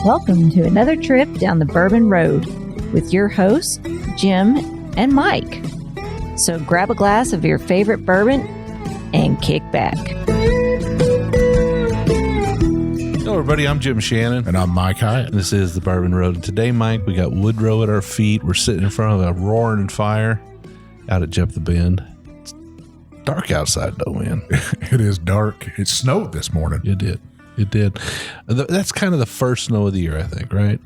Welcome to another trip down the Bourbon Road with your hosts, Jim and Mike. So grab a glass of your favorite bourbon and kick back. Hello, everybody. I'm Jim Shannon. And I'm Mike Hyatt. This is the Bourbon Road. And today, Mike, we got Woodrow at our feet. We're sitting in front of a roaring fire out at Jeff the Bend. It's dark outside, though, man. It is dark. It snowed this morning. It did. It did. That's kind of the first snow of the year, I think, right?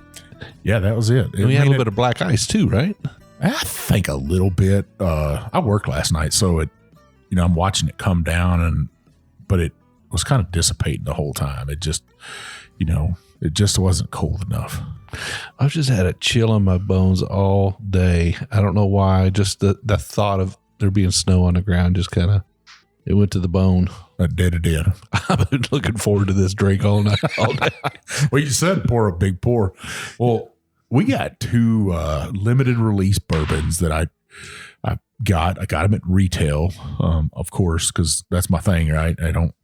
Yeah, that was it. And we had a little bit of black ice, too, right? I think a little bit. I worked last night, so I'm watching it come down, but it was kind of dissipating the whole time. It just, it just wasn't cold enough. I've just had a chill in my bones all day. I don't know why. Just the thought of there being snow on the ground just kind of, it went to the bone. It did. I've been looking forward to this drink all night, all day. Well, you said pour a big pour. Well, we got two limited release bourbons that I got. I got them at retail, of course, because that's my thing, right? I don't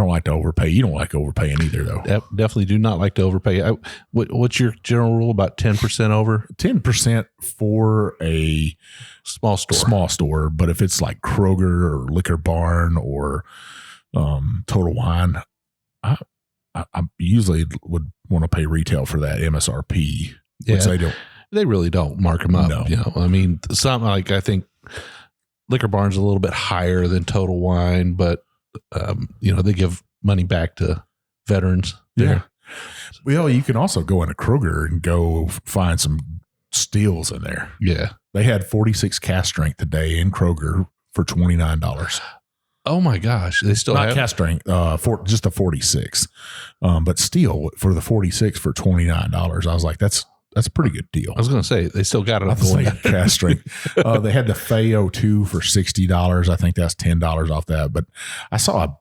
like to overpay. You don't like overpaying either, though. Definitely do not like to overpay. What's your general rule about 10% over? 10% for a small store. Small store, but if it's like Kroger or Liquor Barn or Total Wine, I usually would want to pay retail for that MSRP. Yeah, which they don't. They really don't mark them up. No. I mean, I think Liquor Barn's a little bit higher than Total Wine, but they give money back to veterans there. Yeah. Well, you can also go into Kroger and go find some steals in there. Yeah. They had 46 cast strength today in Kroger for $29. Oh my gosh. They still Not have cast strength, for just a 46. But steel for the 46 for $29. I was like, that's a pretty good deal. I was going to say, they still got it. I think cast strength. They had the Feo 2 for $60. I think that's $10 off that. But I saw a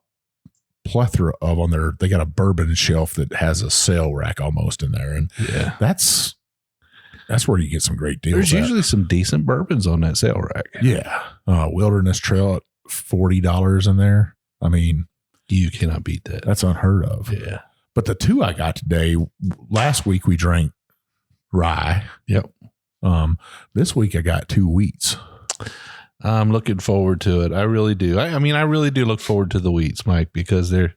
plethora of on there. They got a bourbon shelf that has a sale rack almost in there. And yeah, that's where you get some great deals. There's usually some decent bourbons on that sale rack. Yeah. Wilderness Trail at $40 in there. I mean, you cannot beat that. That's unheard of. Yeah. But the two I got today, last week we drank rye. Yep. This week I got two wheats. I'm looking forward to it. I really do. I really do look forward to the wheats, Mike, because they're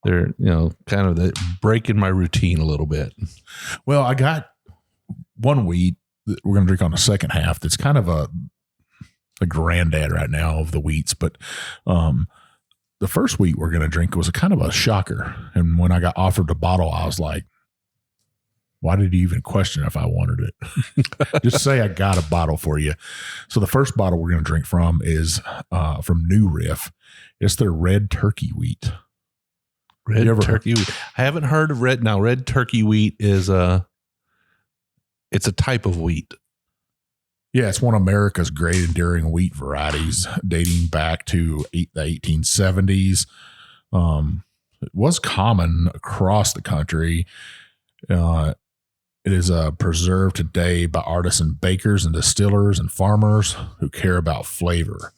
kind of breaking my routine a little bit. Well, I got one wheat that we're going to drink on the second half. That's kind of a granddad right now of the wheats, but the first wheat we're going to drink was a kind of a shocker. And when I got offered the bottle, I was like, why did you even question if I wanted it? Just say I got a bottle for you. So the first bottle we're going to drink from is from New Riff. It's their red turkey wheat. Red turkey wheat. I haven't heard of red. Now, red turkey wheat is it's a type of wheat. Yeah, it's one of America's great enduring wheat varieties dating back to the 1870s. It was common across the country. It is preserved today by artisan bakers and distillers and farmers who care about flavor.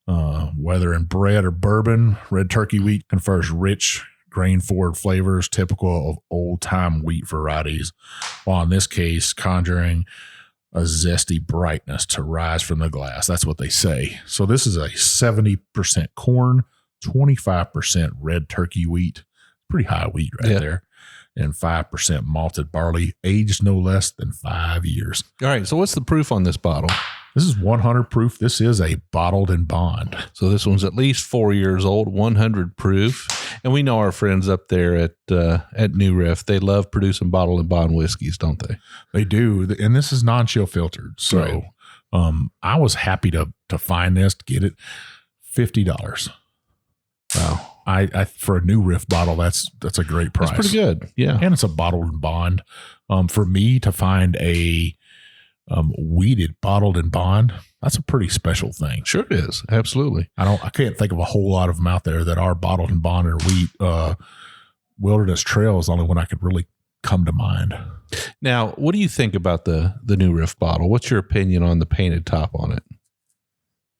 Whether in bread or bourbon, red turkey wheat confers rich, grain-forward flavors typical of old-time wheat varieties, while in this case conjuring a zesty brightness to rise from the glass. That's what they say. So this is a 70% corn, 25% red turkey wheat. Pretty high wheat right there. And 5% malted barley, aged no less than 5 years. All right. So what's the proof on this bottle? This is 100 proof. This is a bottled and bond. So this one's at least 4 years old, 100 proof. And we know our friends up there at New Riff, they love producing bottled and bond whiskeys, don't they? They do. And this is non-chill filtered. So I was happy to find this, to get it. $50. Wow. I for a New Riff bottle, that's a great price. That's pretty good. Yeah. And it's a bottled and bond. For me to find a wheated bottled and bond, that's a pretty special thing. Sure it is. Absolutely. I can't think of a whole lot of them out there that are bottled and bond or wheat. Wilderness Trail is the only one I could really come to mind. Now, what do you think about the New Riff bottle? What's your opinion on the painted top on it?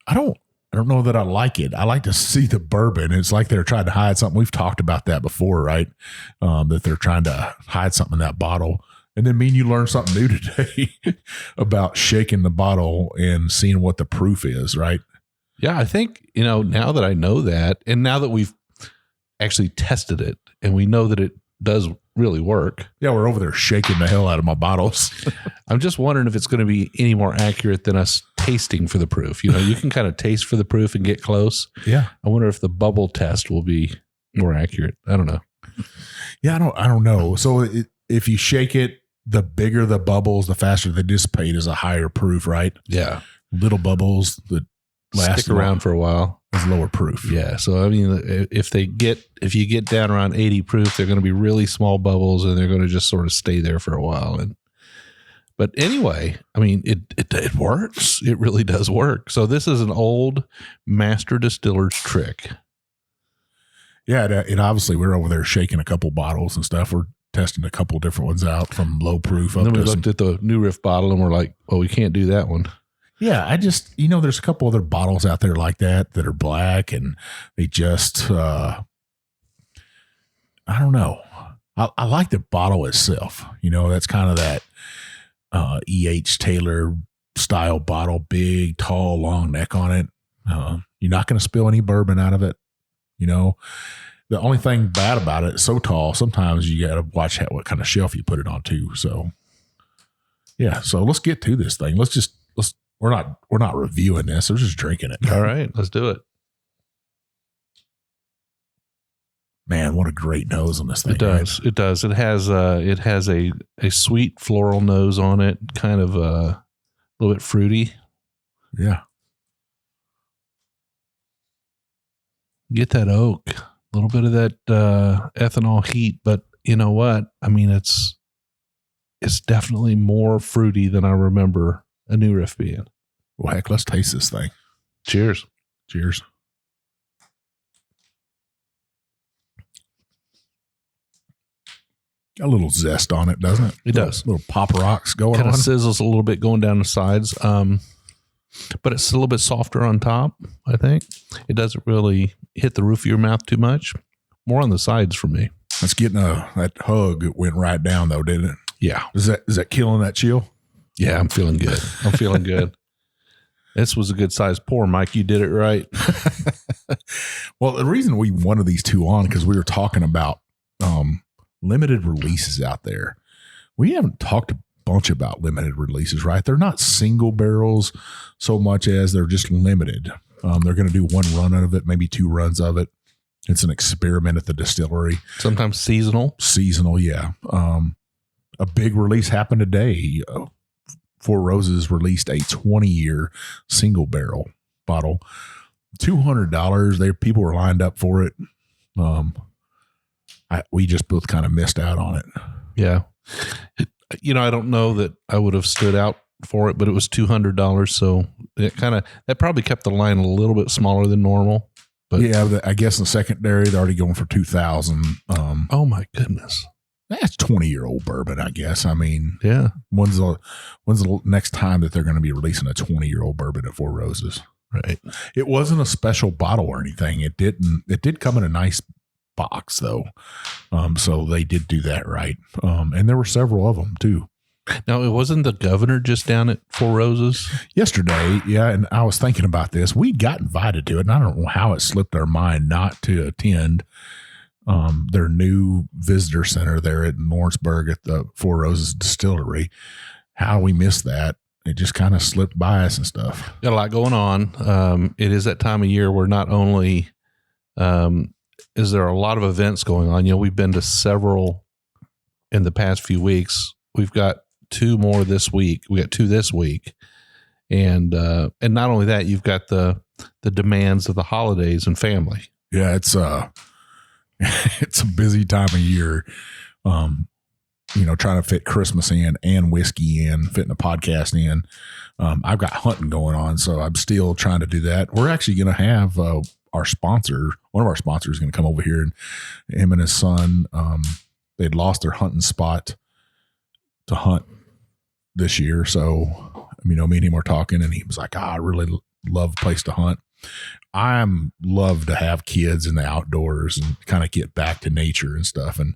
I don't don't know that I like it. I like to see the bourbon. It's like they're trying to hide something. We've talked about that before, right? That they're trying to hide something in that bottle. And then me and you learned something new today about shaking the bottle and seeing what the proof is, right? Yeah, I think, now that I know that, and now that we've actually tested it and we know that it does really work. Yeah, we're over there shaking the hell out of my bottles. I'm just wondering if it's going to be any more accurate than us tasting for the proof. You can kind of taste for the proof and get close. Yeah. I wonder if the bubble test will be more accurate. I don't know. Yeah, I don't know. So if you shake it, the bigger the bubbles, the faster they dissipate is a higher proof, right? Yeah. Little bubbles that last stick around for a while is lower proof. Yeah. So, I mean, if you get down around 80 proof, they're going to be really small bubbles and they're going to just sort of stay there for a while. But anyway, I mean, it works. It really does work. So this is an old master distiller's trick. Yeah. It obviously, we're over there shaking a couple bottles and stuff. We're testing a couple different ones out from low proof up and then to we looked at the New Riff bottle and we're like, well, we can't do that one. Yeah, I just, there's a couple other bottles out there like that are black and they just, I don't know. I like the bottle itself. That's kind of that E.H. Taylor style bottle, big, tall, long neck on it. You're not going to spill any bourbon out of it. The only thing bad about it, it's so tall, sometimes you got to watch what kind of shelf you put it on too. So, yeah. So let's get to this thing. We're not reviewing this. We're just drinking it. All right, let's do it. Man, what a great nose on this thing. It does. Right? It does. It has a sweet floral nose on it, kind of a little bit fruity. Yeah. Get that oak, a little bit of that ethanol heat, but you know what? I mean, it's definitely more fruity than I remember a New Riff being. Well, heck, let's taste this thing. Cheers. Cheers. Got a little zest on it, doesn't it? It does. Little pop rocks going on. Kind of sizzles a little bit going down the sides. But it's a little bit softer on top, I think. It doesn't really hit the roof of your mouth too much. More on the sides for me. That's getting that hug. It went right down though, didn't it? Yeah. Is that killing that chill? Yeah, I'm feeling good. I'm feeling good. This was a good size pour, Mike. You did it right. Well, the reason we wanted these two on, because we were talking about limited releases out there. We haven't talked a bunch about limited releases, right? They're not single barrels so much as they're just limited. They're going to do one run of it, maybe two runs of it. It's an experiment at the distillery. Sometimes seasonal. Seasonal, yeah. A big release happened today. Four Roses released a 20-year single barrel bottle. $200. People were lined up for it. We just both kind of missed out on it. Yeah. I don't know that I would have stood out for it, but it was $200. So that probably kept the line a little bit smaller than normal. But yeah, I guess in the secondary, they're already going for 2,000. Oh my goodness. That's 20-year-old bourbon, I guess. I mean, yeah. When's the next time that they're going to be releasing a 20-year-old bourbon at Four Roses? Right. It wasn't a special bottle or anything. It did come in a nice box though. So they did do that right. And there were several of them too. Now, it wasn't the governor just down at Four Roses yesterday. Yeah. And I was thinking about this. We got invited to it, and I don't know how it slipped our mind not to attend their new visitor center there at Lawrenceburg at the Four Roses Distillery. How we missed that. It just kind of slipped by us and stuff. Got a lot going on. It is that time of year where not only is there a lot of events going on. We've been to several in the past few weeks. We've got two more this week. We got two this week. And not only that, you've got the demands of the holidays and family. Yeah, it's a busy time of year. Trying to fit Christmas in and whiskey in, fitting a podcast in. I've got hunting going on, so I'm still trying to do that. We're actually going to have our sponsor, one of our sponsors, is going to come over here, and him and his son, they'd lost their hunting spot to hunt this year. So, me and him were talking, and he was like, I really love a place to hunt. I'm love to have kids in the outdoors and kind of get back to nature and stuff. And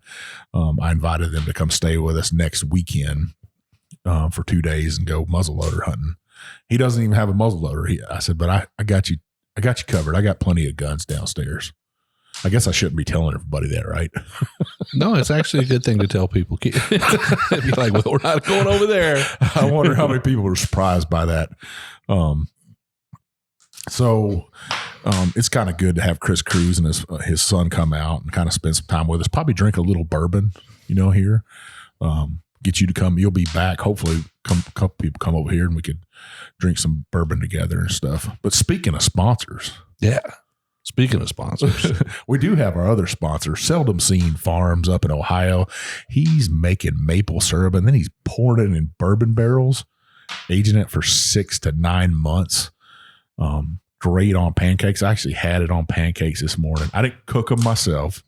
I invited them to come stay with us next weekend for 2 days and go muzzleloader hunting. He doesn't even have a muzzleloader. I said, but I got you covered. I got plenty of guns downstairs. I guess I shouldn't be telling everybody that, right? No, it's actually a good thing to tell people. They'd be like, well, we're not going over there. I wonder how many people were surprised by that. So it's kind of good to have Chris Cruz and his son come out and kind of spend some time with us. Probably drink a little bourbon, here. Get you to come. You'll be back. Hopefully, a couple people come over here and we could drink some bourbon together and stuff. But speaking of sponsors. Yeah. Speaking of sponsors, we do have our other sponsor, Seldom Seen Farms up in Ohio. He's making maple syrup and then he's pouring it in bourbon barrels, aging it for 6 to 9 months. Great on pancakes. I actually had it on pancakes this morning. I didn't cook them myself.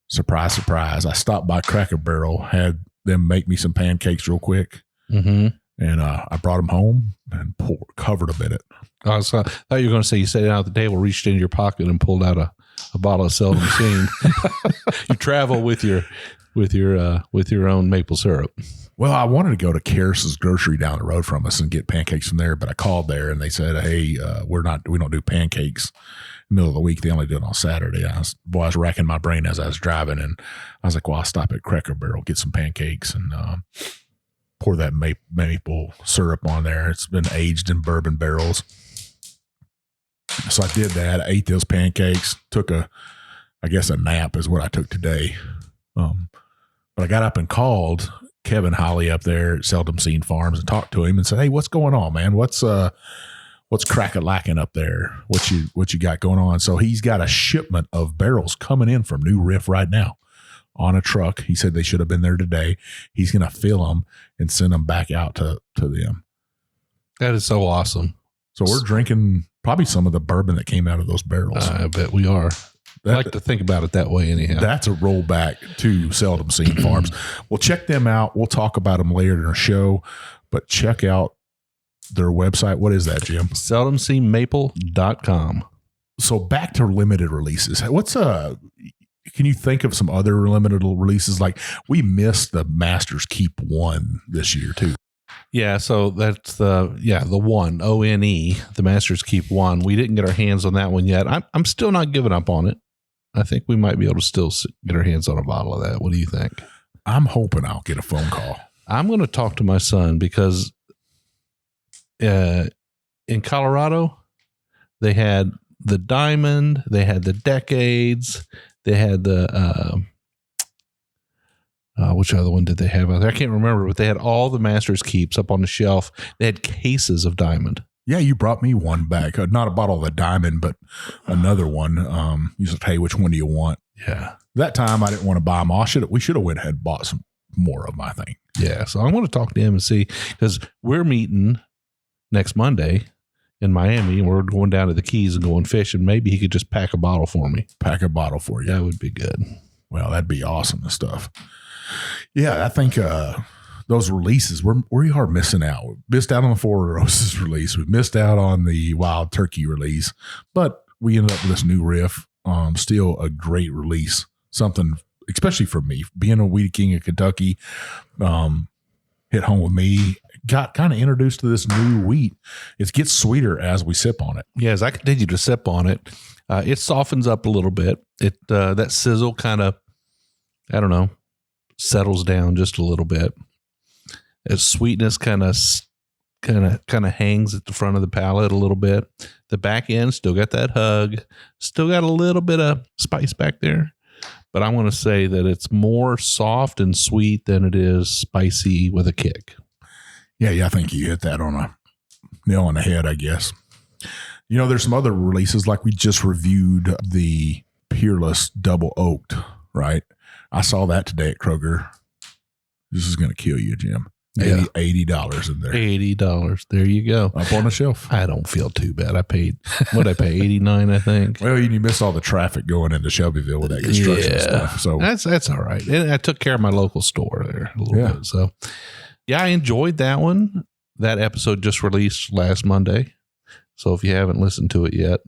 Surprise, surprise. I stopped by Cracker Barrel, had them make me some pancakes real quick. Mm-hmm. And I brought them home and covered them in it. I thought you were going to say you sat down at the table, reached into your pocket, and pulled out a bottle of Seldom Seen. You travel with your own maple syrup. Well, I wanted to go to Garrison's grocery down the road from us and get pancakes from there, but I called there and they said, "Hey, we don't do pancakes in the middle of the week. They only do it on Saturday." I was racking my brain as I was driving, and I was like, "Well, I'll stop at Cracker Barrel, get some pancakes, and pour that maple syrup on there. It's been aged in bourbon barrels." So I did that. I ate those pancakes, took a nap is what I took today. But I got up and called Kevin Holly up there at Seldom Seen Farms and talked to him and said, "Hey, what's going on, man? What's crack-a-lacking up there? What you got going on?" So he's got a shipment of barrels coming in from New Riff right now on a truck. He said they should have been there today. He's going to fill them and send them back out to them. That is so awesome. So we're drinking probably some of the bourbon that came out of those barrels. I bet we are. I like to think about it that way anyhow. That's a rollback to Seldom Seen Farms. We'll check them out. We'll talk about them later in our show, but check out their website. What is that, Jim? SeldomSeenMaple.com. So back to limited releases. Can you think of some other limited releases? Like we missed the Masters Keep 1 this year too. Yeah, so that's the one, ONE, the Masters Keep 1. We didn't get our hands on that one yet. I'm still not giving up on it. I think we might be able to still get our hands on a bottle of that. What do you think? I'm hoping I'll get a phone call. I'm going to talk to my son because in Colorado, they had the Diamond, they had the Decades, they had the which other one did they have out there? I can't remember, but they had all the Masters Keeps up on the shelf. They had cases of Diamond. Yeah, you brought me one back. Not a bottle of the Diamond, but another one. You said, "Hey, which one do you want?" Yeah. That time I didn't want to buy them all. We should have went ahead and bought some more of my thing. Yeah. So I'm going to talk to him and see, because we're meeting next Monday in Miami and we're going down to the Keys and going fishing. Maybe he could just pack a bottle for me. Pack a bottle for you. That would be good. Well, that'd be awesome and stuff. Yeah, I think those releases, we are missing out. We missed out on the Four Roses release. We missed out on the Wild Turkey release, but we ended up with this New Riff. Still a great release. Something, especially for me, being a Wheat King of Kentucky, hit home with me. Got kind of introduced to this new wheat. It gets sweeter as we sip on it. Yeah, as I continue to sip on it, it softens up a little bit. That sizzle kind of, I don't know, settles down just a little bit. Its sweetness kind of hangs at the front of the palate a little bit. The back end still got that hug, still got a little bit of spice back there. But I want to say that it's more soft and sweet than it is spicy with a kick. Yeah, I think you hit that on a nail on the head, I guess. There's some other releases, like we just reviewed the Peerless Double Oaked, right? I saw that today at Kroger. This is going to kill you, Jim. Yeah. $80 in there. $80. There you go. Up on the shelf. I don't feel too bad. I paid, what did I pay? $89, I think. Well, you missed all the traffic going into Shelbyville with that construction stuff. So that's all right. And I took care of my local store there a little bit. So yeah, I enjoyed that one. That episode just released last Monday. So if you haven't listened to it yet,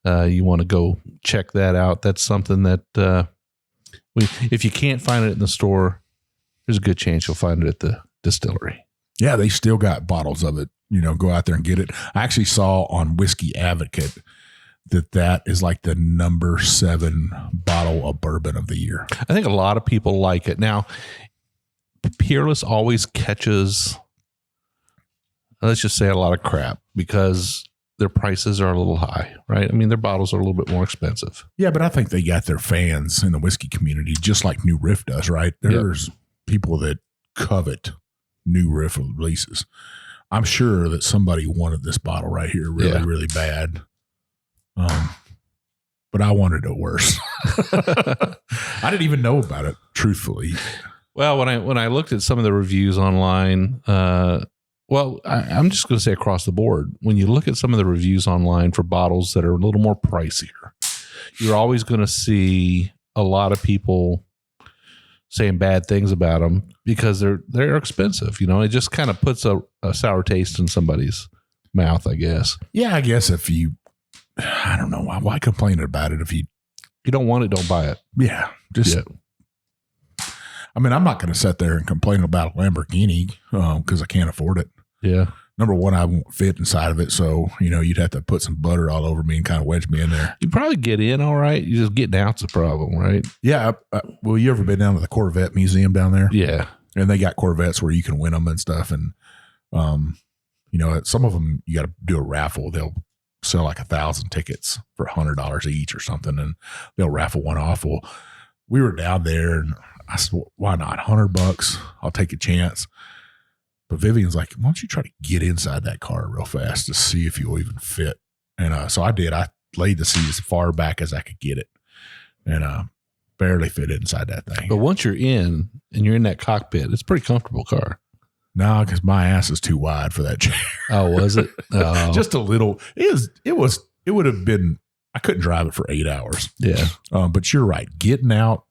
you want to go check that out. That's something that if you can't find it in the store, there's a good chance you'll find it at the distillery. Yeah, they still got bottles of it. Go out there and get it. I actually saw on Whiskey Advocate that is like the number 7 bottle of bourbon of the year. I think a lot of people like it. Now, Peerless always catches, let's just say, a lot of crap because their prices are a little high, right? I mean, their bottles are a little bit more expensive. Yeah, but I think they got their fans in the whiskey community, just like New Riff does, right? There's people that covet New Riff releases. I'm sure that somebody wanted this bottle right here really, really bad. But I wanted it worse. I didn't even know about it, truthfully. Well, when I looked at some of the reviews online, I'm just going to say across the board, when you look at some of the reviews online for bottles that are a little more pricier, you're always going to see a lot of people saying bad things about them because they're expensive. It just kind of puts a sour taste in somebody's mouth, I guess. Yeah, I guess I don't know, why complain about it if you don't want it, don't buy it. Yeah, I mean, I'm not going to sit there and complain about a Lamborghini because I can't afford it. Yeah. Number one, I won't fit inside of it. So, you'd have to put some butter all over me and kind of wedge me in there. You probably get in all right. You just getting out's the problem, right? Yeah. Well, you ever been down to the Corvette Museum down there? Yeah. And they got Corvettes where you can win them and stuff. And, some of them, you got to do a raffle. They'll sell like 1,000 tickets for $100 each or something. And they'll raffle one off. Well, we were down there and I said, well, why not? $100? I'll take a chance. But Vivian's like, why don't you try to get inside that car real fast to see if you'll even fit? And so I did. I laid the seat as far back as I could get it and barely fit inside that thing. But once you're in and you're in that cockpit, it's a pretty comfortable car. No, because my ass is too wide for that chair. Oh, was it? Oh. Just a little. It would have been, I couldn't drive it for 8 hours. Yeah. But you're right. Getting out,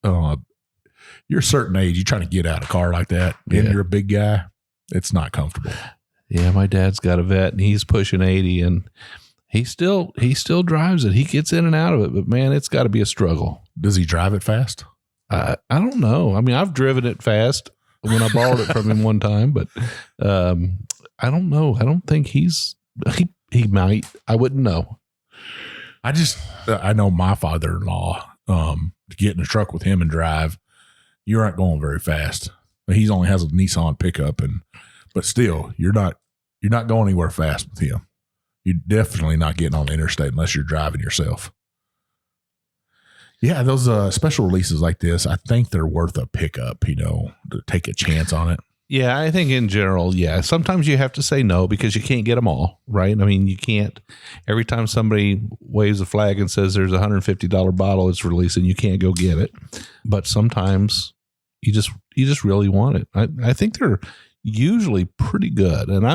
you're a certain age, you're trying to get out of a car like that, and you're a big guy, it's not comfortable. Yeah, my dad's got a vet, and he's pushing 80, and he still drives it. He gets in and out of it, but man, it's got to be a struggle. Does he drive it fast? I don't know. I mean, I've driven it fast when I borrowed it from him one time, but I don't know. I don't think he might. I wouldn't know. I know my father-in-law, to get in a truck with him and drive, you aren't going very fast. He only has a Nissan pickup, but still, you're not going anywhere fast with him. You're definitely not getting on the interstate unless you're driving yourself. Yeah, those special releases like this, I think they're worth a pickup, to take a chance on it. Yeah, I think in general, yeah. Sometimes you have to say no because you can't get them all, right? I mean, you can't. Every time somebody waves a flag and says there's a $150 bottle it's releasing, you can't go get it. But sometimes you just really want it. I think they're usually pretty good, and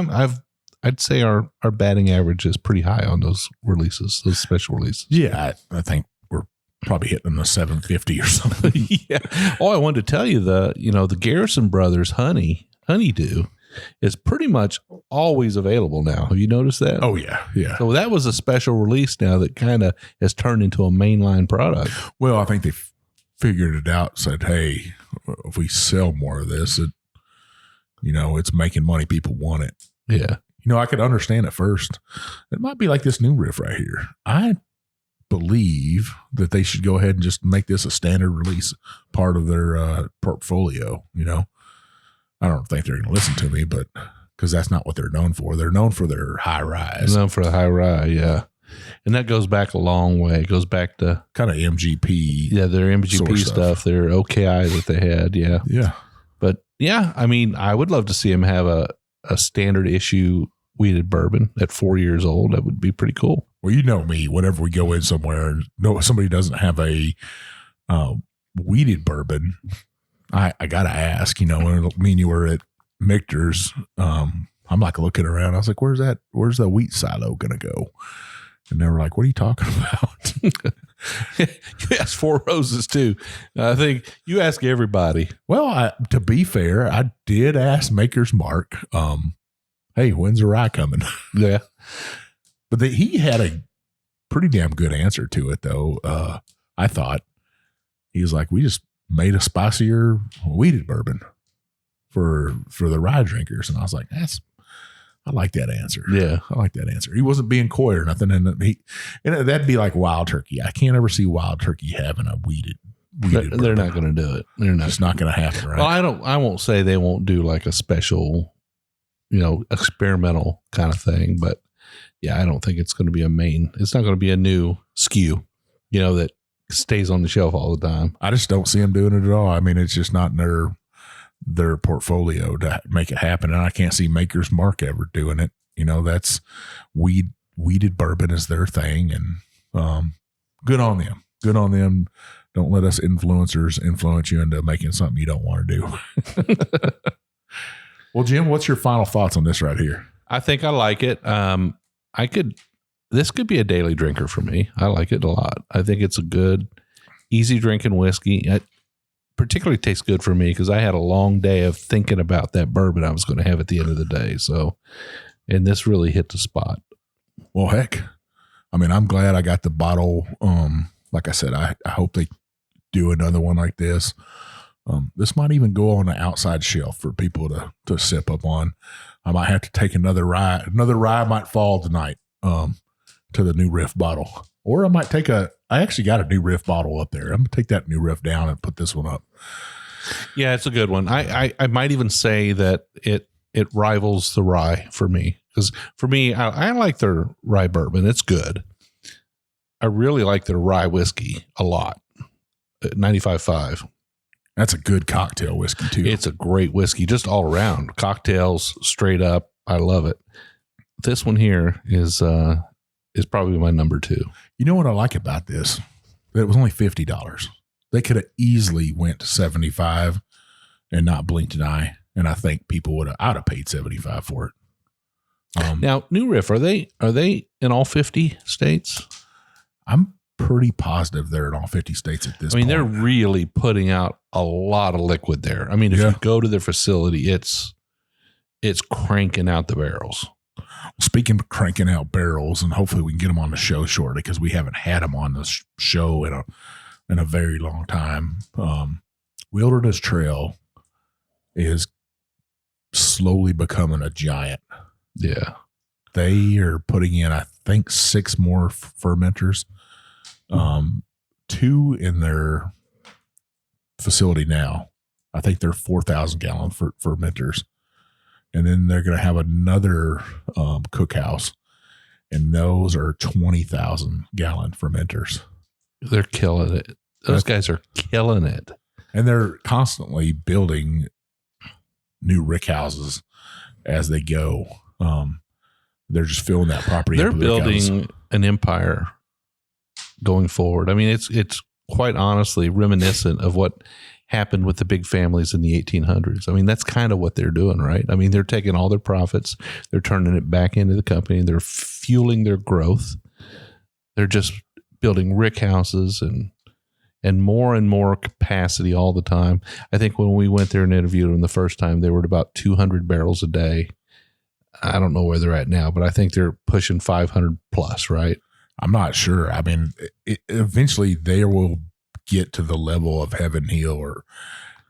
I'd say our batting average is pretty high on those releases, those special releases. Yeah, I think we're probably hitting the 750 or something. Yeah. Oh, I wanted to tell you the Garrison brothers Honeydew is pretty much always available now. Have you noticed that? Oh yeah. Yeah. So that was a special release now that kind of has turned into a mainline product. Well, I think they figured it out, said, hey, if we sell more of this, it's making money. People want it. Yeah. I could understand at first. It might be like this new riff right here. I believe that they should go ahead and just make this a standard release part of their portfolio. I don't think they're going to listen to me, but because that's not what they're known for. They're known for their high rise. They're known for the high rye, yeah. And that goes back a long way. It goes back to kind of MGP. Yeah, their MGP stuff, their OKI that they had. Yeah. Yeah. But yeah, I mean, I would love to see them have a standard issue wheated bourbon at 4 years old. That would be pretty cool. Well, you know me, whenever we go in somewhere and somebody doesn't have a wheated bourbon, I got to ask, when me and you were at Michter's, I'm like looking around. I was like, where's the wheat silo going to go? And they were like, what are you talking about? You asked Four Roses too. I think you ask everybody. Well, to be fair, I did ask Maker's Mark, hey, when's the rye coming? Yeah. But he had a pretty damn good answer to it, though. I thought he was like, we just made a spicier wheated bourbon for the rye drinkers, and I was like, I like that answer. Yeah, I like that answer. He wasn't being coy or nothing, and that'd be like Wild Turkey. I can't ever see Wild Turkey having a wheated. They're not going to do it. They're not. It's not going to happen, right? Well, I won't say they won't do like a special, experimental kind of thing, but yeah, I don't think it's going to be it's not going to be a new SKU, that stays on the shelf all the time. I just don't see them doing it at all. I mean, it's just not in their portfolio to make it happen. And I can't see Maker's Mark ever doing it. That's weeded bourbon is their thing, and good on them. Good on them. Don't let us influencers influence you into making something you don't want to do. Well, Jim, what's your final thoughts on this right here? I think I like it. This could be a daily drinker for me. I like it a lot. I think it's a good, easy drinking whiskey. It particularly tastes good for me because I had a long day of thinking about that bourbon I was going to have at the end of the day. So, and this really hit the spot. Well, heck, I mean, I'm glad I got the bottle. Like I said, I hope they do another one like this. This might even go on the outside shelf for people to sip up on. I might have to take another rye. Another rye might fall tonight to the New Riff bottle. Or I might I actually got a New Riff bottle up there. I'm going to take that New Riff down and put this one up. Yeah, it's a good one. I might even say that it rivals the rye for me. Because for me, I like their rye bourbon. It's good. I really like their rye whiskey a lot. 95.5. That's a good cocktail whiskey too. It's a great whiskey just all around. Cocktails, straight up. I love it. This one here is probably my number 2. You know what I like about this? It was only $50. They could have easily went to $75 and not blinked an eye. And I think people I'd have paid $75 for it. Now, New Riff, are they in all 50 states? I'm pretty positive they're in all 50 states at this point. They're really putting out a lot of liquid there. If you go to their facility, it's cranking out the barrels. Speaking of cranking out barrels, and hopefully we can get them on the show shortly because we haven't had them on the show in a very long time. Wilderness Trail is slowly becoming a giant. Yeah. They are putting in, I think, 6 more fermenters. 2 in their facility now. I think they're 4,000 gallon fermenters. And then they're going to have another cookhouse, and those are 20,000 gallon fermenters. They're killing it. Those guys are killing it. And they're constantly building new rick houses as they go. They're just filling that property. They're building an empire going forward. It's quite honestly reminiscent of what happened with the big families in the 1800s. That's kind of what they're doing, right? They're taking all their profits, they're turning it back into the company, they're fueling their growth. They're just building rick houses and more capacity all the time. I think when we went there and interviewed them the first time, they were at about 200 barrels a day. I don't know where they're at now, but I think they're pushing 500 plus, right? I'm not sure. Eventually they will get to the level of Heaven Hill, or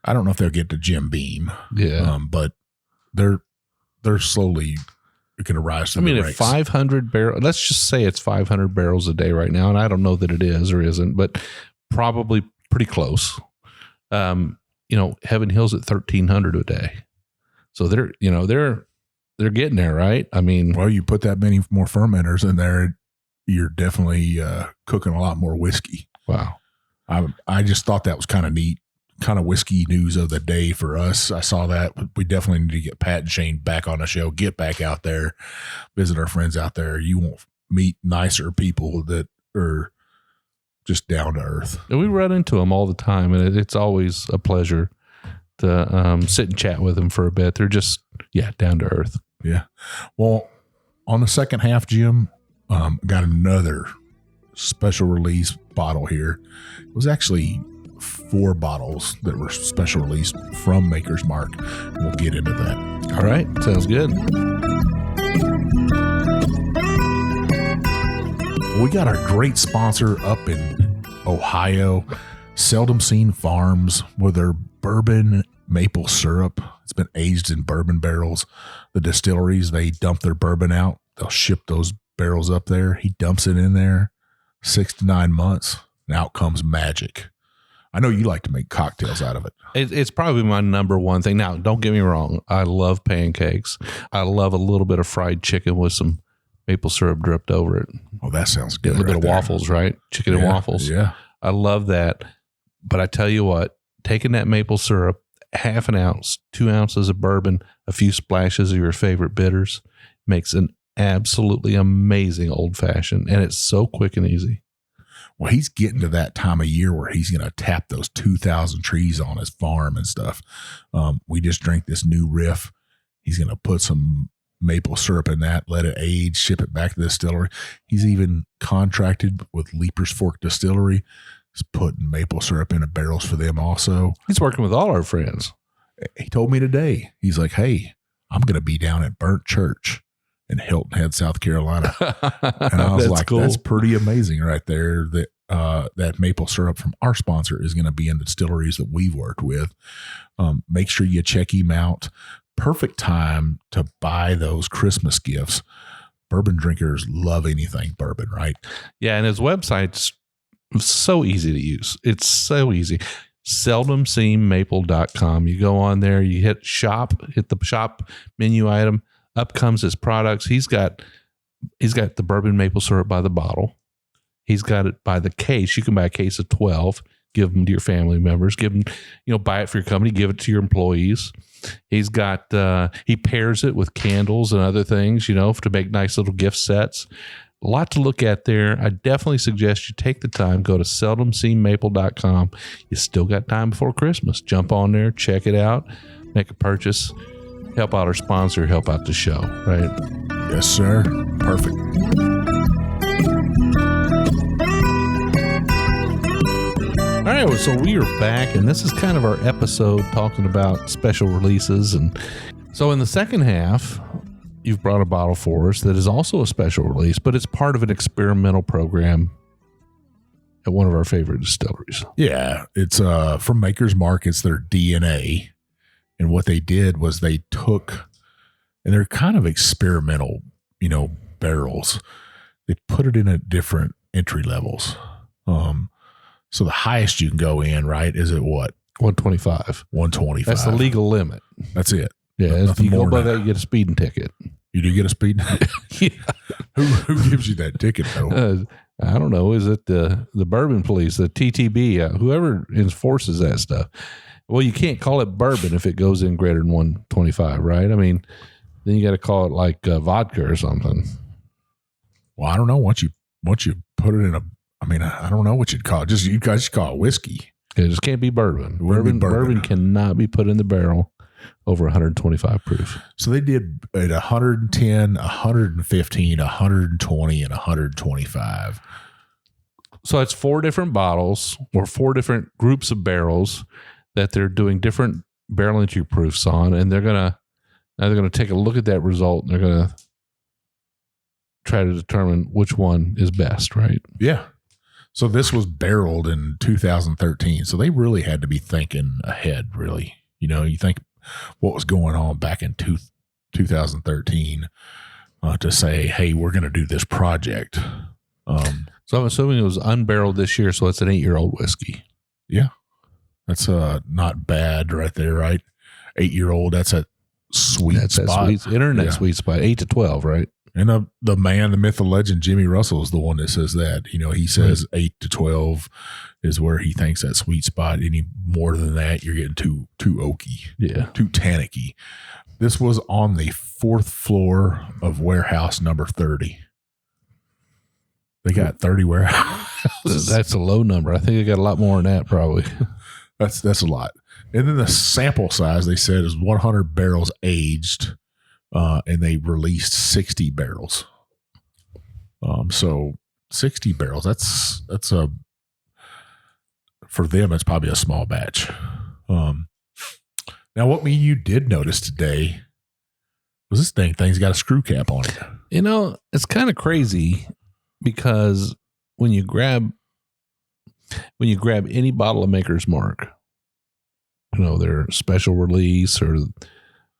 I don't know if they'll get to Jim Beam. Yeah. But they're slowly going to rise to the ranks. At 500 barrels, let's just say it's 500 barrels a day right now. And I don't know that it is or isn't, but probably pretty close. Heaven Hill's at 1,300 a day. So they're getting there, right? Well, you put that many more fermenters in there, you're definitely cooking a lot more whiskey. Wow. I just thought that was kind of neat, kind of whiskey news of the day for us. I saw that. We definitely need to get Pat and Shane back on the show, get back out there, visit our friends out there. You won't meet nicer people that are just down to earth. And we run into them all the time, and it's always a pleasure to sit and chat with them for a bit. They're just, down to earth. Yeah. Well, on the second half, Jim, got another special release bottle here. It was actually 4 bottles that were special released from Maker's Mark. We'll get into that. All right. Sounds good. We got our great sponsor up in Ohio, Seldom Seen Farms, with their bourbon maple syrup. It's been aged in bourbon barrels. The distilleries, they dump their bourbon out. They'll ship those barrels up there. He dumps it in there, 6 to 9 months, and out comes magic. I know you like to make cocktails out of it. It's probably my number one thing. Now, don't get me wrong. I love pancakes. I love a little bit of fried chicken with some maple syrup dripped over it. Oh, that sounds good. A little bit of waffles, right? Chicken and waffles. Yeah. I love that. But I tell you what, taking that maple syrup, half an ounce, 2 ounces of bourbon, a few splashes of your favorite bitters, makes an absolutely amazing old fashioned. And it's so quick and easy. Well, he's getting to that time of year where he's going to tap those 2,000 trees on his farm and stuff. We just drank this new riff. He's going to put some maple syrup in that, let it age, ship it back to the distillery. He's even contracted with Leapers Fork Distillery. He's putting maple syrup into barrels for them also. He's working with all our friends. He told me today, he's like, hey, I'm going to be down at Burnt Church in Hilton Head, South Carolina. And I was like, cool. That's pretty amazing right there that that maple syrup from our sponsor is going to be in the distilleries that we've worked with. Make sure you check him out. Perfect time to buy those Christmas gifts. Bourbon drinkers love anything bourbon, right? Yeah, and his website's so easy to use. It's so easy. seldomseenmaple.com. You go on there, you hit the shop menu item. Up comes his products. He's got the bourbon maple syrup by the bottle. He's got it by the case. You can buy a case of 12, give them to your family members, give them, buy it for your company, give it to your employees. He's got, he pairs it with candles and other things, to make nice little gift sets. A lot to look at there. I definitely suggest you take the time, go to seldomseenmaple.com. You still got time before Christmas. Jump on there, check it out, make a purchase. Help out our sponsor, help out the show, right? Yes, sir. Perfect. All right, so we are back, and this is kind of our episode talking about special releases. And so in the second half, you've brought a bottle for us that is also a special release, but it's part of an experimental program at one of our favorite distilleries. Yeah, it's from Maker's Mark. It's their DNA. And what they did was they took, and they're kind of experimental, barrels. They put it in at different entry levels. So the highest you can go in, right, is at what? 125. 125. That's the legal limit. That's it. Yeah, if you go above that, you get a speeding ticket. You do get a speeding ticket? Yeah. Who gives you that ticket, though? I don't know. Is it the bourbon police, the TTB, whoever enforces that stuff? Well, you can't call it bourbon if it goes in greater than 125, right? I mean, then you got to call it like vodka or something. Well, I don't know. Once you put it in I don't know what you'd call it. You guys call it whiskey. It just can't be bourbon. Bourbon cannot be put in the barrel over 125 proof. So they did at 110, 115, 120, and 125. So it's 4 different bottles or 4 different groups of barrels that they're doing different barrel entry proofs on, and they're gonna take a look at that result, and they're gonna try to determine which one is best, right? Yeah. So this was barreled in 2013, so they really had to be thinking ahead. Really, you think what was going on back in 2013 to say, hey, we're going to do this project. So I'm assuming it was unbarreled this year, so it's an 8-year-old whiskey. Yeah. That's not bad right there, right? 8-year-old, that's a sweet spot. Internet sweet spot, 8 to 12, right? And the man, the myth, the legend, Jimmy Russell is the one that says that. He says 8 to 12 is where he thinks that sweet spot. Any more than that, you're getting too oaky, too tannicky. This was on the 4th floor of warehouse number 30. They got 30 warehouses. That's a low number. I think they got a lot more than that, probably. That's a lot. And then the sample size, they said, is 100 barrels aged, and they released 60 barrels. So 60 barrels, that's for them, it's probably a small batch. Now, what you did notice today was this thing's got a screw cap on it. It's kind of crazy because when you grab any bottle of Maker's Mark, their special release or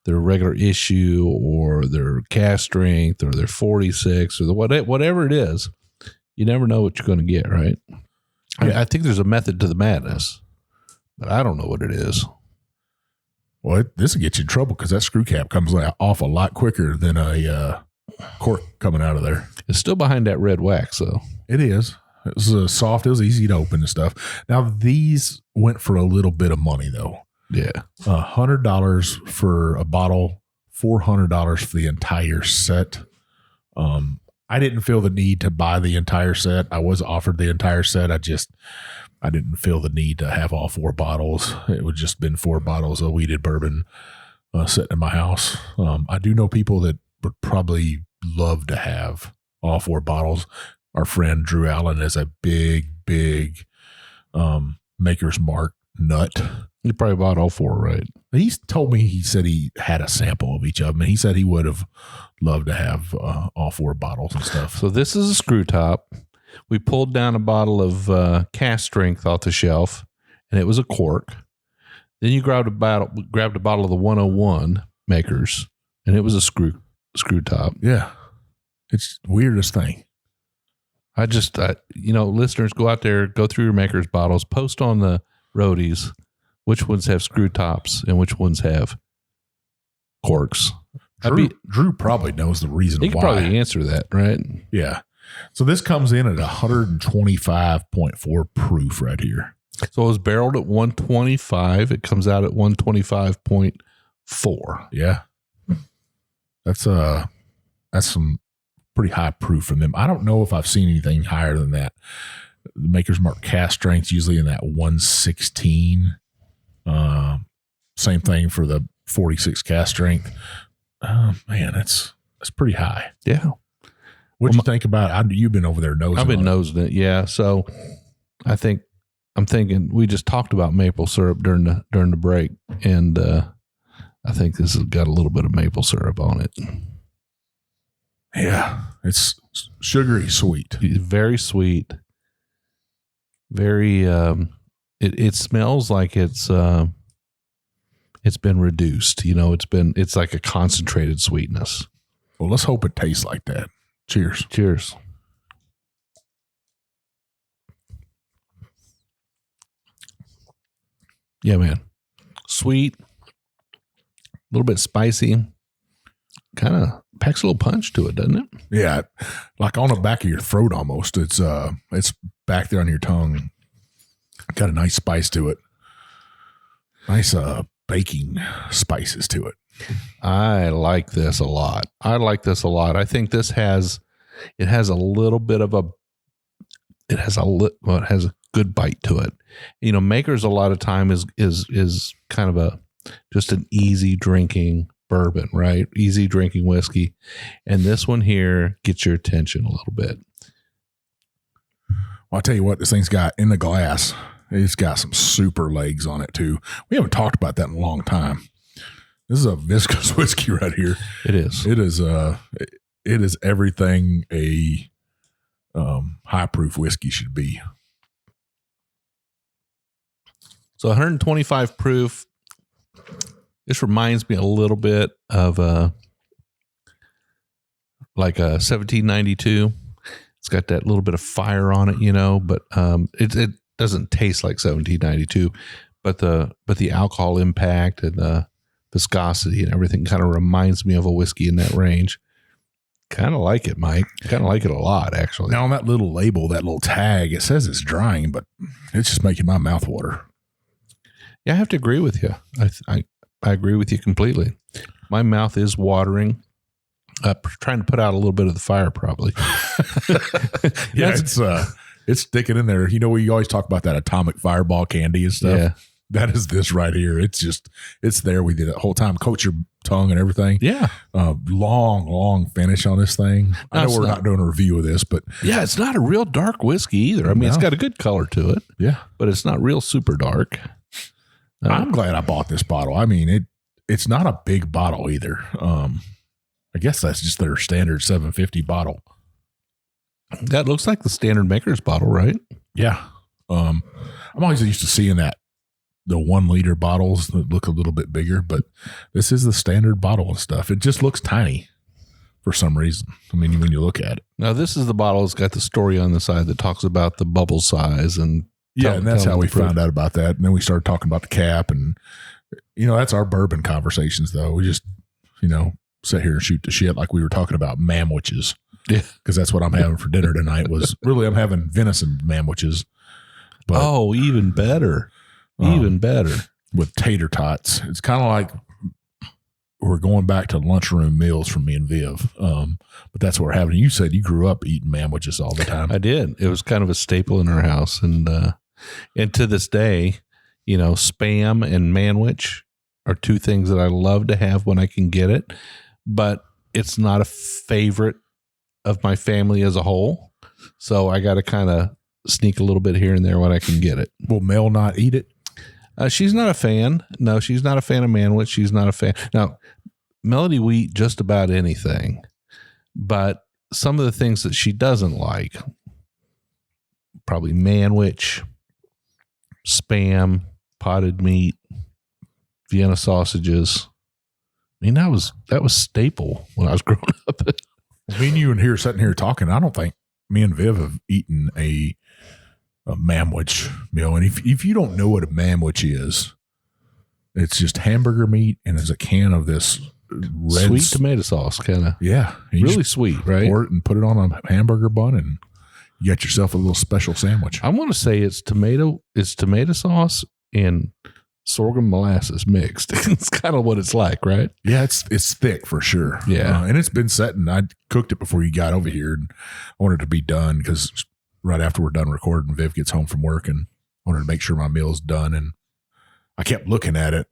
their regular issue or their cast strength or their 46 or whatever it is, you never know what you're going to get, right? Yeah. I think there's a method to the madness, but I don't know what it is. Well, this will get you in trouble because that screw cap comes off a lot quicker than a cork coming out of there. It's still behind that red wax, though. It is. It was soft. It was easy to open and stuff. Now, these went for a little bit of money, though. Yeah. $100 for a bottle, $400 for the entire set. I didn't feel the need to buy the entire set. I was offered the entire set. I didn't feel the need to have all 4 bottles. It would just been 4 bottles of weeded bourbon sitting in my house. I do know people that would probably love to have all 4 bottles. Our friend Drew Allen is a big Maker's Mark nut. You probably bought all 4, right? He's told me, he said he had a sample of each of them, and he said he would have loved to have all 4 bottles and stuff. So this is a screw top. We pulled down a bottle of cast strength off the shelf, and it was a cork. Then you grabbed a bottle of the 101 Makers, and it was a screw top. Yeah. It's the weirdest thing. Listeners, go out there, go through your Maker's bottles, post on the roadies which ones have screw tops and which ones have corks. Drew probably knows the reason why. He could probably answer that, right? Yeah. So this comes in at 125.4 proof right here. So it was barreled at 125. It comes out at 125.4. Yeah. That's some pretty high proof from them. I don't know if I've seen anything higher than that. The Maker's Mark cast strength's usually in that 116. Same thing for the 46 cast strength. Man, that's pretty high. Yeah. What'd you think about it? You've been over there nosing. I've been nosing it. Yeah. So I'm thinking we just talked about maple syrup during the break, and I think this has got a little bit of maple syrup on it. Yeah, it's sugary sweet. Very sweet. Very. It smells like it's been reduced. It's like a concentrated sweetness. Well, let's hope it tastes like that. Cheers. Cheers. Yeah, man. Sweet, a little bit spicy, kind of packs a little punch to it, doesn't it? Yeah, like on the back of your throat almost. It's back there on your tongue. Got a nice spice to it. Nice baking spices to it. I like this a lot. I think this has a little bit of it has a good bite to it. Maker's a lot of time is kind of just an easy drinking bourbon, right? Easy drinking whiskey. And this one here gets your attention a little bit. Well, I'll tell you what, this thing's got in the glass. It's got some super legs on it too. We haven't talked about that in a long time. This is a viscous whiskey right here. It is. It is everything a high proof whiskey should be. So 125 proof. This reminds me a little bit of like a 1792. It's got that little bit of fire on it, but it doesn't taste like 1792, but the alcohol impact and the viscosity and everything kind of reminds me of a whiskey in that range. Kind of like it, Mike. Kind of like it a lot, actually. Now on that little label, that little tag, it says it's drying, but it's just making my mouth water. Yeah, I have to agree with you. I agree with you completely. My mouth is watering. Trying to put out a little bit of the fire, probably. Yeah, it's sticking in there. We always talk about that atomic fireball candy and stuff. Yeah. That is this right here. It's there with you the whole time. Coat your tongue and everything. Yeah. Long finish on this thing. I know we're not doing a review of this, but. Yeah, it's not a real dark whiskey either. I mean, It's got a good color to it. Yeah. But it's not real super dark. I'm glad I bought this bottle. I mean, it's not a big bottle either. I guess that's just their standard 750 bottle. That looks like the standard maker's bottle, right? Yeah. I'm always used to seeing the 1 liter bottles that look a little bit bigger, but this is the standard bottle and stuff. It just looks tiny for some reason. I mean, when you look at it. Now, this is the bottle that's got the story on the side that talks about the bubble size and and that's how we found out about that. And then we started talking about the cap, and that's our bourbon conversations though. We just, sit here and shoot the shit like we were talking about mamwitches. Yeah. Because that's what I'm having for dinner tonight I'm having venison mamwitches. But, even better. Even better. With tater tots. It's kind of like we're going back to lunchroom meals from me and Viv. But that's what we're having. You said you grew up eating mamwitches all the time. I did. It was kind of a staple in our house. And to this day, Spam and manwich are 2 things that I love to have when I can get it. But it's not a favorite of my family as a whole. So I got to kind of sneak a little bit here and there when I can get it. Will Mel not eat it? She's not a fan. No, she's not a fan of manwich. She's not a fan. Now, Melody will eat just about anything, but some of the things that she doesn't like, probably manwich, Spam, potted meat, Vienna sausages. I mean, that was staple when I was growing up. Me and you and here sitting here talking, I don't think me and Viv have eaten a mamwich meal. And if you don't know what a mamwich is, it's just hamburger meat and it's a can of this red sweet tomato sauce, kind of. Yeah. Really sweet, right? Pour it and put it on a hamburger bun and you got yourself a little special sandwich. I want to say it's tomato sauce and sorghum molasses mixed. It's kind of what it's like, right? Yeah, it's thick for sure. Yeah. And it's been setting. I cooked it before you got over here and I wanted it to be done because right after we're done recording, Viv gets home from work and I wanted to make sure my meal's done. And I kept looking at it.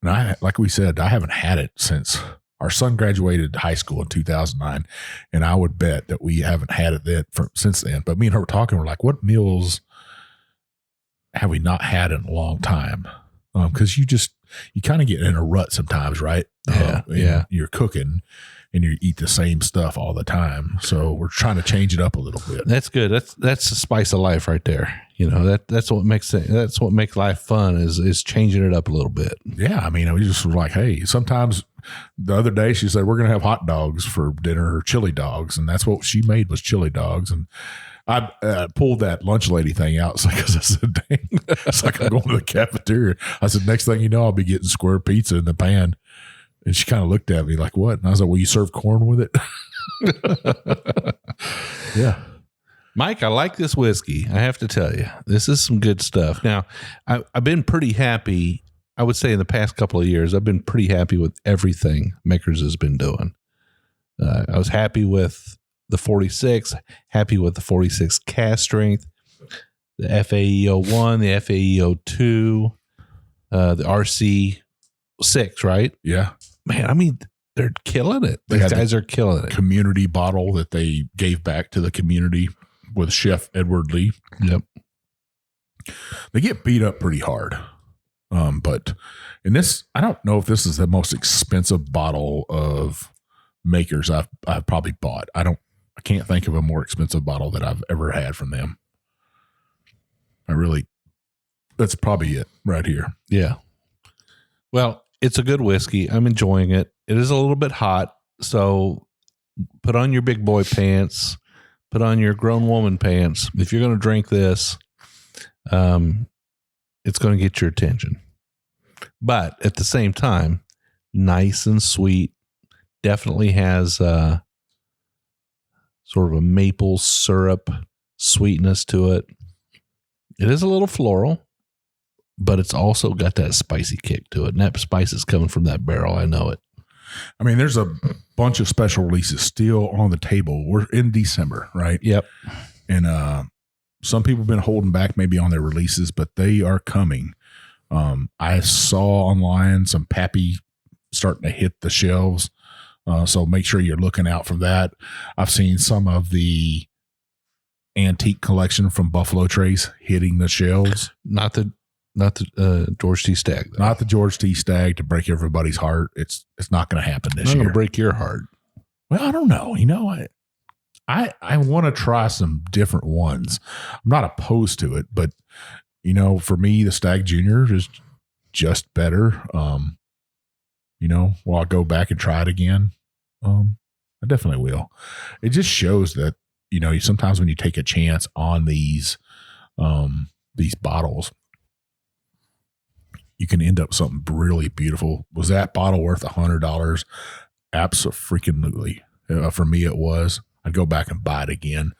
And like we said, I haven't had it since our son graduated high school in 2009. And I would bet that we haven't had it since then. But me and her were talking, we're like, what meals have we not had in a long time? Because you kind of get in a rut sometimes, right? Yeah. You're cooking and you eat the same stuff all the time. So we're trying to change it up a little bit. That's good. That's the spice of life right there. That's what makes life fun is changing it up a little bit. Yeah. I mean, we just were like, hey, sometimes the other day she said, we're going to have hot dogs for dinner or chili dogs. And that's what she made was chili dogs. And I pulled that lunch lady thing out because I said, dang, it's like I'm going to the cafeteria. I said, next thing you know, I'll be getting square pizza in the pan. And she kind of looked at me like, what? And I was like, well, you serve corn with it? Yeah. Mike, I like this whiskey. I have to tell you, this is some good stuff. Now, I've been pretty happy. I would say in the past couple of years, I've been pretty happy with everything Makers has been doing. I was happy with the 46, happy with the 46 cast strength, the FAEO1, the FAEO2, the RC6, right? Yeah. Man, I mean, they're killing it. These guys are killing it. Community bottle that they gave back to the community with Chef Edward Lee. Yep. They get beat up pretty hard. But in this, I don't know if this is the most expensive bottle of Makers I've probably bought. I can't think of a more expensive bottle that I've ever had from them. That's probably it right here. Yeah. Well, it's a good whiskey. I'm enjoying it. It is a little bit hot, so put on your big boy pants, put on your grown woman pants. If you're going to drink this, it's going to get your attention. But at the same time, nice and sweet. Definitely has sort of a maple syrup sweetness to it. It is a little floral, but it's also got that spicy kick to it. And that spice is coming from that barrel. I know it. I mean, there's a bunch of special releases still on the table. We're in December, right? Yep. And some people have been holding back maybe on their releases, but they are coming. I saw online some Pappy starting to hit the shelves. So make sure you're looking out for that. I've seen some of the antique collection from Buffalo Trace hitting the shelves. Not the George T. Stagg, though. Not the George T. Stagg to break everybody's heart. It's not going to happen this year. Not going to break your heart. Well, I don't know. I want to try some different ones. I'm not opposed to it, but for me, the Stag Junior is just better. Will I go back and try it again? I definitely will. It just shows that, sometimes when you take a chance on these bottles, you can end up something really beautiful. Was that bottle worth $100? Absolutely. For me, it was. I'd go back and buy it again.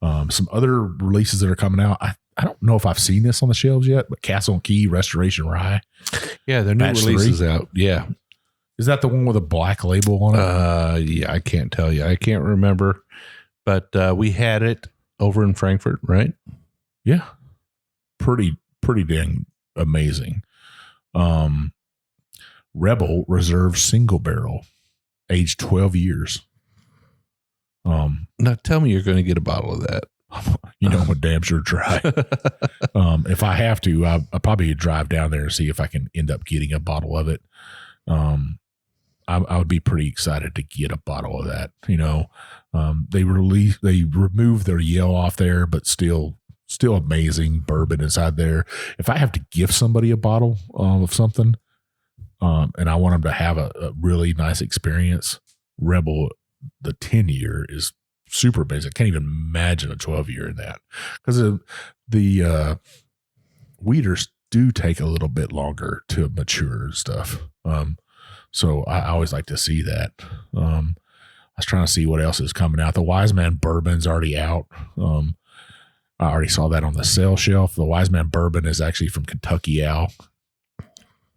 Some other releases that are coming out. I don't know if I've seen this on the shelves yet, but Castle and Key Restoration Rye. Yeah, their new releases out. Yeah. Is that the one with a black label on it? Yeah, I can't tell you. I can't remember. But we had it over in Frankfurt, right? Yeah. Pretty dang amazing. Rebel Reserve Single Barrel, aged 12 years. Now tell me you're going to get a bottle of that. I'm a damn sure try. If I have to, I'll probably drive down there and see if I can end up getting a bottle of it. I would be pretty excited to get a bottle of that. They removed their yell off there, but still amazing bourbon inside there. If I have to give somebody a bottle of something, and I want them to have a really nice experience, Rebel, the 10-year is super basic. I can't even imagine a 12-year in that, because the wheaters do take a little bit longer to mature and stuff. So I always like to see that. I was trying to see what else is coming out. The Wise Man Bourbon's already out. I already saw that on the sale shelf. The Wise Man Bourbon is actually from Kentucky Owl.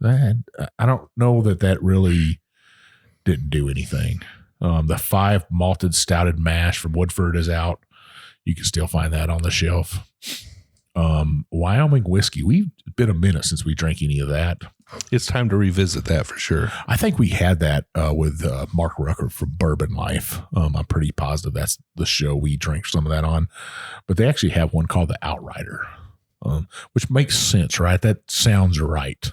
I don't know that really didn't do anything. The 5 malted stouted mash from Woodford is out. You can still find that on the shelf. Wyoming Whiskey. We've been a minute since we drank any of that. It's time to revisit that for sure. I think we had that with Mark Rucker from Bourbon Life. I'm pretty positive that's the show we drank some of that on. But they actually have one called the Outrider, which makes sense, right? That sounds right.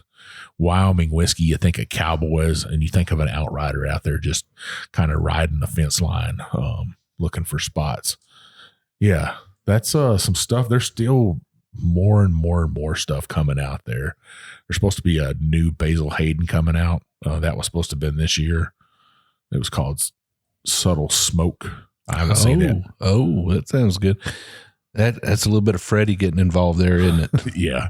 Wyoming Whiskey, you think of cowboys, and you think of an outrider out there just kind of riding the fence line, looking for spots. Yeah, that's some stuff. There's still more and more and more stuff coming out there. There's supposed to be a new Basil Hayden coming out. That was supposed to have been this year. It was called Subtle Smoke. I haven't seen it. Oh, that sounds good. That's a little bit of Freddie getting involved there, isn't it? Yeah.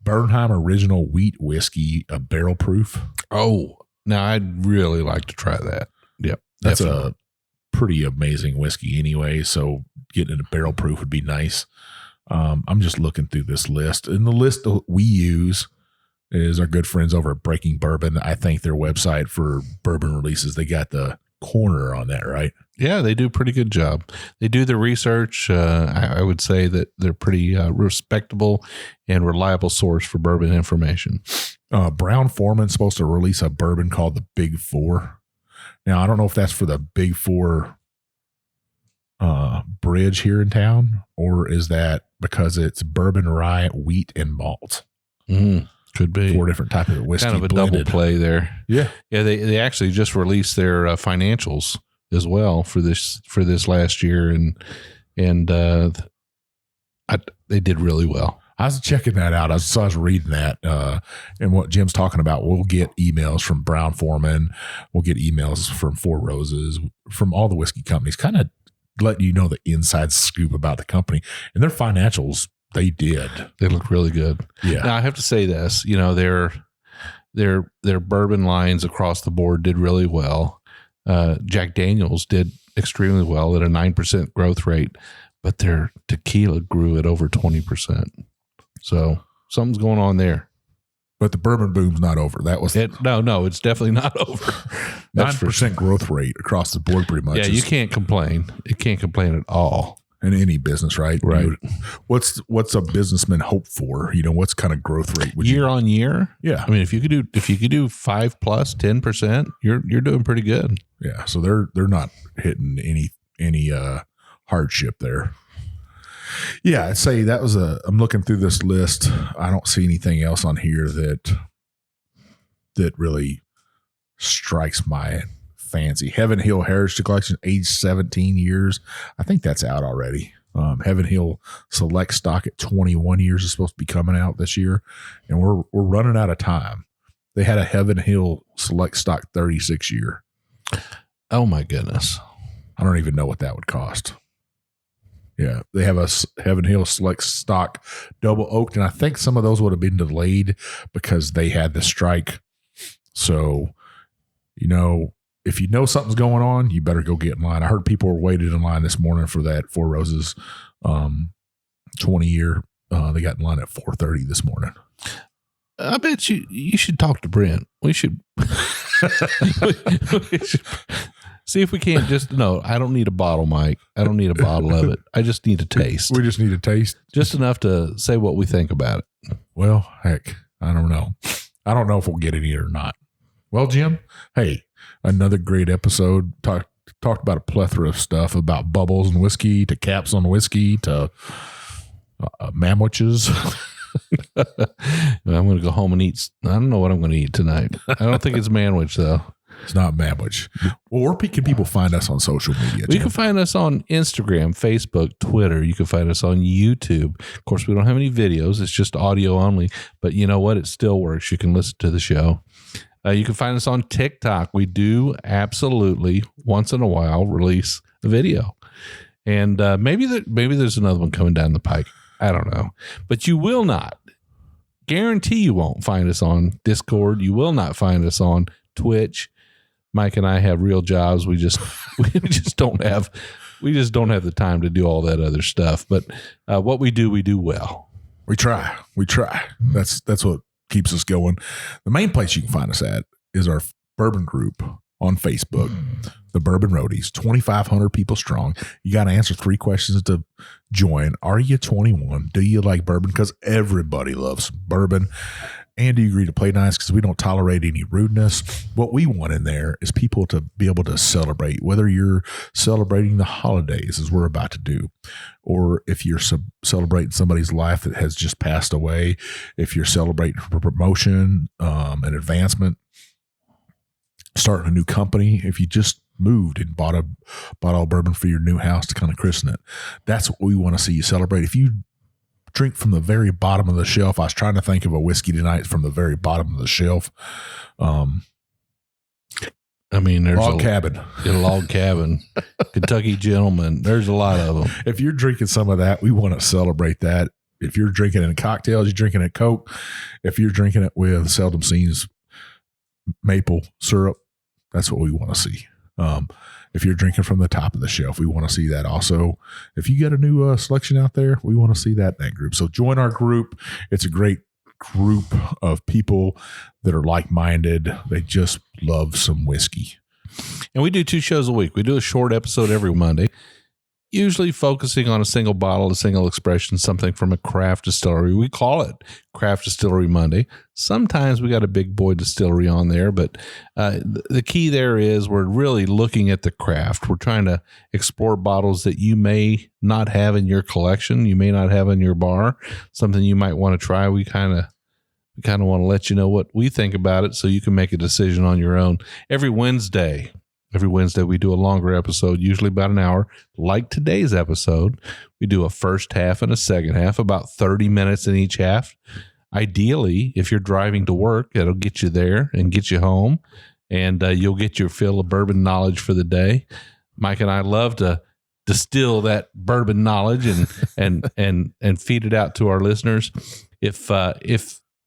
Bernheim Original Wheat Whiskey, a barrel proof. Oh, now I'd really like to try that. Yep. That's definitely a pretty amazing whiskey anyway. So getting it a barrel proof would be nice. I'm just looking through this list, and the list that we use is our good friends over at Breaking Bourbon. I think their website for bourbon releases, they got the corner on that, right? Yeah, they do a pretty good job. They do the research. I would say that they're pretty respectable and reliable source for bourbon information. Brown Forman's supposed to release a bourbon called the Big Four. Now, I don't know if that's for the Big Four bridge here in town, or is that because it's bourbon, rye, wheat, and malt? Could be 4 different types of whiskey. Kind of a blended. double play there. Yeah. Yeah. They actually just released their financials as well for this last year. And they did really well. I was checking that out. I was reading that, and what Jim's talking about. We'll get emails from Brown Forman. We'll get emails from Four Roses, from all the whiskey companies, kind of letting you know the inside scoop about the company and their financials. They look really good. Yeah. Now I have to say this, their bourbon lines across the board did really well. Jack Daniel's did extremely well at a 9% growth rate, but their tequila grew at over 20%. So something's going on there. But the bourbon boom's not over. That was no, it's definitely not over. 9% growth rate across the board, pretty much. Yeah, you can't complain. You can't complain at all. In any business, right? Right. What's a businessman hope for? What's kind of growth rate would year on year? Yeah. I mean, if you could do 5+ 10%, you're doing pretty good. Yeah. So they're not hitting any hardship there. Yeah, I'd say that was I'm looking through this list. I don't see anything else on here that really strikes my fancy. Heaven Hill Heritage Collection, aged 17 years. I think that's out already. Heaven Hill Select Stock at 21 years is supposed to be coming out this year, and we're running out of time. They had a Heaven Hill Select Stock 36 year. Oh my goodness. I don't even know what that would cost. Yeah, they have a Heaven Hill Select Stock double oaked, and I think some of those would have been delayed because they had the strike. So, if you know something's going on, you better go get in line. I heard people were waiting in line this morning for that Four Roses 20 year. They got in line at 4:30 this morning. I bet you should talk to Brent. We should, see if we can't no, I don't need a bottle, Mike. I don't need a bottle of it. I just need a taste. We just need a taste. Just enough to say what we think about it. Well, heck, I don't know. I don't know if we'll get any or not. Well, Jim, hey, another great episode. Talked about a plethora of stuff, about bubbles and whiskey to caps on whiskey to mamwiches. I'm going to go home and eat. I don't know what I'm going to eat tonight. I don't think it's manwich, though. It's not mamwich. Where can people find us on social media? You can find us on Instagram, Facebook, Twitter. You can find us on YouTube. Of course, we don't have any videos. It's just audio only. But you know what? It still works. You can listen to the show. You can find us on TikTok. We do absolutely once in a while release a video. And maybe there's another one coming down the pike. I don't know. But you will not. Guarantee you won't find us on Discord. You will not find us on Twitch. Mike and I have real jobs. We just don't have the time to do all that other stuff. But what we do well. We try. That's what keeps us going. The main place you can find us at is our bourbon group on Facebook, the Bourbon Roadies, 2,500 people strong. You got to answer 3 questions to join. Are you 21? Do you like bourbon? Because everybody loves bourbon. And do you agree to play nice? Because we don't tolerate any rudeness. What we want in there is people to be able to celebrate, whether you're celebrating the holidays, as we're about to do, or if you're celebrating somebody's life that has just passed away, if you're celebrating for promotion, and advancement, starting a new company, if you just moved and bought all bourbon for your new house to kind of christen it. That's what we want to see you celebrate. If you drink from the very bottom of the shelf, I was trying to think of a whiskey tonight from the very bottom of the shelf. There's Log Cabin, Kentucky Gentleman. There's a lot of them. If you're drinking some of that, we want to celebrate that. If you're drinking it in cocktails, you're drinking it Coke. If you're drinking it with Seldom Seen's maple syrup, that's what we want to see. If you're drinking from the top of the shelf, we want to see that also. If you get a new selection out there, we want to see that in that group. So join our group. It's a great group of people that are like-minded. They just love some whiskey. And we do 2 shows a week. We do a short episode every Monday, usually focusing on a single bottle, a single expression, something from a craft distillery. We call it Craft Distillery Monday. Sometimes we got a big boy distillery on there, but the key there is we're really looking at the craft. We're trying to explore bottles that you may not have in your collection, you may not have in your bar, something you might want to try. We kind of want to let you know what we think about it so you can make a decision on your own. Every Wednesday we do a longer episode, usually about an hour, like today's episode. We do a first half and a second half, about 30 minutes in each half. Ideally, if you're driving to work, it'll get you there and get you home, and you'll get your fill of bourbon knowledge for the day. Mike and I love to distill that bourbon knowledge and feed it out to our listeners. If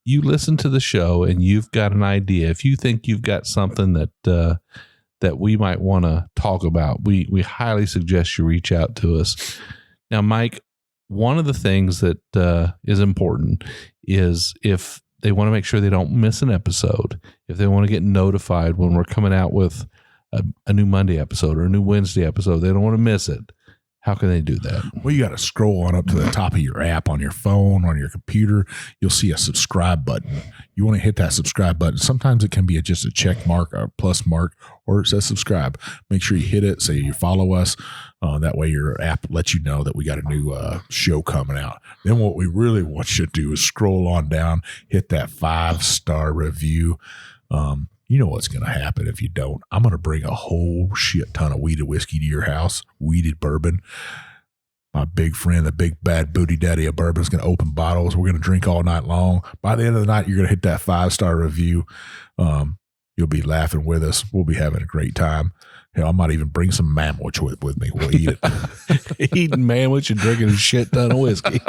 you listen to the show and you've got an idea, if you think you've got something that we might want to talk about, we highly suggest you reach out to us. Now, Mike, one of the things that is important is if they want to make sure they don't miss an episode, if they want to get notified when we're coming out with a new Monday episode or a new Wednesday episode, they don't want to miss it. How can they do that? Well, you got to scroll on up to the top of your app on your phone, on your computer. You'll see a subscribe button. You want to hit that subscribe button. Sometimes it can be just a check mark or a plus mark, or it says subscribe. Make sure you hit it, say you follow us. That way your app lets you know that we got a new show coming out. Then what we really want you to do is scroll on down, hit that 5-star review. You know what's going to happen if you don't. I'm going to bring a whole shit ton of weeded whiskey to your house, weeded bourbon. My big friend, the big bad booty daddy of bourbon, is going to open bottles. We're going to drink all night long. By the end of the night, you're going to hit that 5-star review. You'll be laughing with us. We'll be having a great time. Hell, I might even bring some manwich with me. We'll eat it. Eating manwich and drinking a shit ton of whiskey.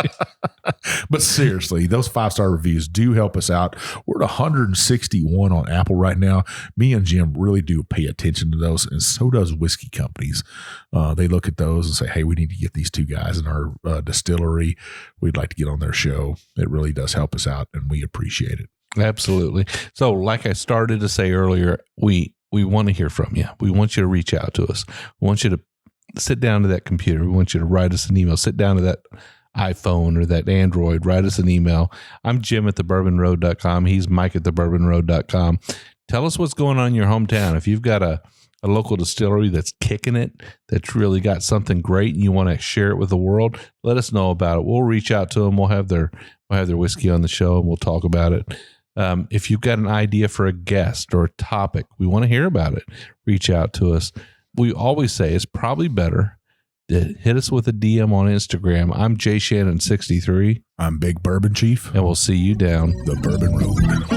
But seriously, those 5-star reviews do help us out. We're at 161 on Apple right now. Me and Jim really do pay attention to those, and so does whiskey companies. They look at those and say, hey, we need to get these two guys in our distillery. We'd like to get on their show. It really does help us out, and we appreciate it. Absolutely. So like I started to say earlier, we want to hear from you. We want you to reach out to us. We want you to sit down to that computer. We want you to write us an email. Sit down to that iPhone or that Android. Write us an email. I'm Jim at thebourbonroad.com. He's Mike at thebourbonroad.com. Tell us what's going on in your hometown. If you've got a local distillery that's kicking it, that's really got something great and you want to share it with the world, let us know about it. We'll reach out to them. We'll have their whiskey on the show and we'll talk about it. If you've got an idea for a guest or a topic, we want to hear about it. Reach out to us. We always say it's probably better to hit us with a DM on Instagram. I'm JShannon63. I'm Big Bourbon Chief. And we'll see you down the Bourbon Road.